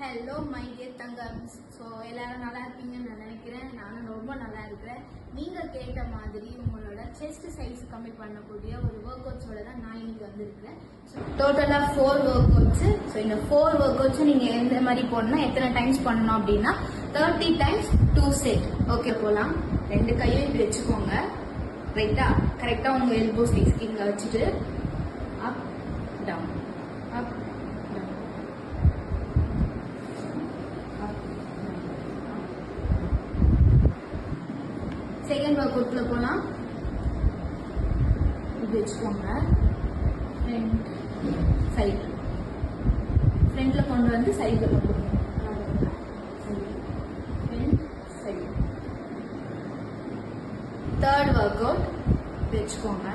Hello my dear தங்கம்ஸ். So எல்லாரும் நல்லா இருப்பீங்கன்னு நான் நினைக்கிறேன். நானும் ரொம்ப நல்லா இருக்கிறேன். நீங்கள் கேட்ட மாதிரி உங்களோட செஸ்ட் சைஸ் கம்மி பண்ணக்கூடிய ஒரு ஒர்க் அவுட்ஸோட தான் நான் இன்னைக்கு வந்திருக்கிறேன். ஸோ டோட்டலாக 4 ஒர்க் அவுட்ஸு. ஸோ இந்த 4 ஒர்க் அவுட்ஸும் நீங்கள் எந்த மாதிரி போடணும், எத்தனை டைம்ஸ் பண்ணணும் அப்படின்னா 30 டைம்ஸ் 2 செட். ஓகே, போகலாம். 2 கையும் இப்படி வச்சுக்கோங்க. ரைட்டா? கரெக்டாக உங்கள் எல்போ ஸ்டிக்ஸ்க்கு இங்கே வச்சுட்டு அப் டவுன் அப் செகண்ட் ஒர்க் அவுட்ல போலாம். இப்படி வச்சுக்கோங்க. ஃப்ரண்ட் சைடு, ஃப்ரண்ட்ல கொண்டு வந்து சைடுல கொண்டு வந்து front side. Third work out வச்சுக்கோங்க.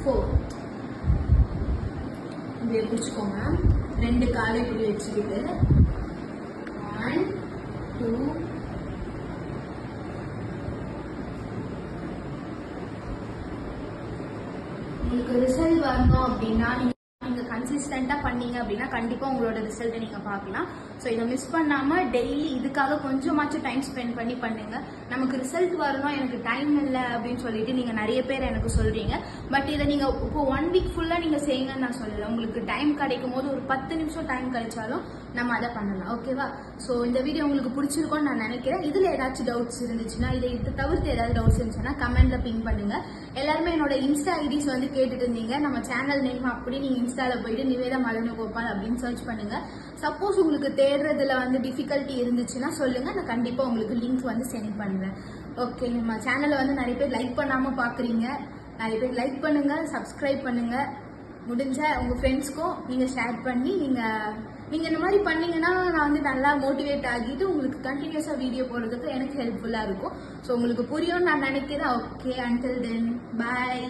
ஃபோர்த் இப்படி பிடிச்சுக்கோங்க. 2 காலை இப்படி வச்சுக்கிட்டு 1 2 உங்களுக்கு ரிசல்ட் வரணும் அப்படின்னா நீங்க கன்சிஸ்டண்டா பண்ணீங்க அப்படின்னா கண்டிப்பா உங்களோட ரிசல்ட்டை நீங்க பார்க்கலாம். ஸோ இதை மிஸ் பண்ணாம டெய்லி இதுக்காக கொஞ்சமாச்சும் டைம் ஸ்பெண்ட் பண்ணி பண்ணுங்க. நமக்கு ரிசல்ட் வரணும், எனக்கு டைம் இல்லை அப்படின்னு சொல்லிட்டு நீங்க நிறைய பேர் எனக்கு சொல்றீங்க. பட் இதை நீங்க இப்போ 1 வீக் ஃபுல்லா நீங்க செய்யுங்கன்னு நான் சொல்லல. உங்களுக்கு டைம் கிடைக்கும் போது ஒரு 10 நிமிஷம் டைம் கிடைச்சாலும் நம்ம அதை பண்ணலாம். ஓகேவா? ஸோ இந்த வீடியோ உங்களுக்கு பிடிச்சிருக்கும்னு நான் நினைக்கிறேன். இதுல ஏதாச்சும் டவுட்ஸ் இருந்துச்சுன்னா, இதை தவிர்த்து ஏதாவது டவுட்ஸ் இருந்துச்சுன்னா கமெண்ட்ல பின் பண்ணுங்க. எல்லாருமே என்னோட இன்ஸ்டா ஐடிஸ் வந்து கேட்டுட்டு இருந்தீங்க. நம்ம சேனல் நேம் அப்படி நீங்க இன்ஸ்டால போயிட்டு நிவேதா மலனுகோபால் அப்படின்னு சர்ச் பண்ணுங்க. சப்போஸ் உங்களுக்கு தேடுறதுல வந்து டிஃபிகல்ட்டி இருந்துச்சுன்னா சொல்லுங்க, நான் கண்டிப்பா உங்களுக்கு லிங்க் வந்து சென்ட் பண்றேன். ஓகே, நம்ம சேனலை வந்து நிறைய பேர் லைக் பண்ணாம பாக்குறீங்க. நிறைய பேர் லைக் பண்ணுங்க, சப்ஸ்கிரைப் பண்ணுங்க. முடிஞ்ச உங்க ஃப்ரெண்ட்ஸ்க்கும் நீங்க ஷேர் பண்ணி நீங்க இந்த மாதிரி பண்ணீங்கன்னா நான் வந்து நல்லா மோட்டிவேட் ஆகிட்டு உங்களுக்கு கண்டினியூஸா வீடியோ போடுறதுக்கு எனக்கு ஹெல்ப்ஃபுல்லா இருக்கும். ஸோ உங்களுக்கு புரியும்னு நான் நினைக்கிறேன். ஓகே, அன்டில் தென் பாய்.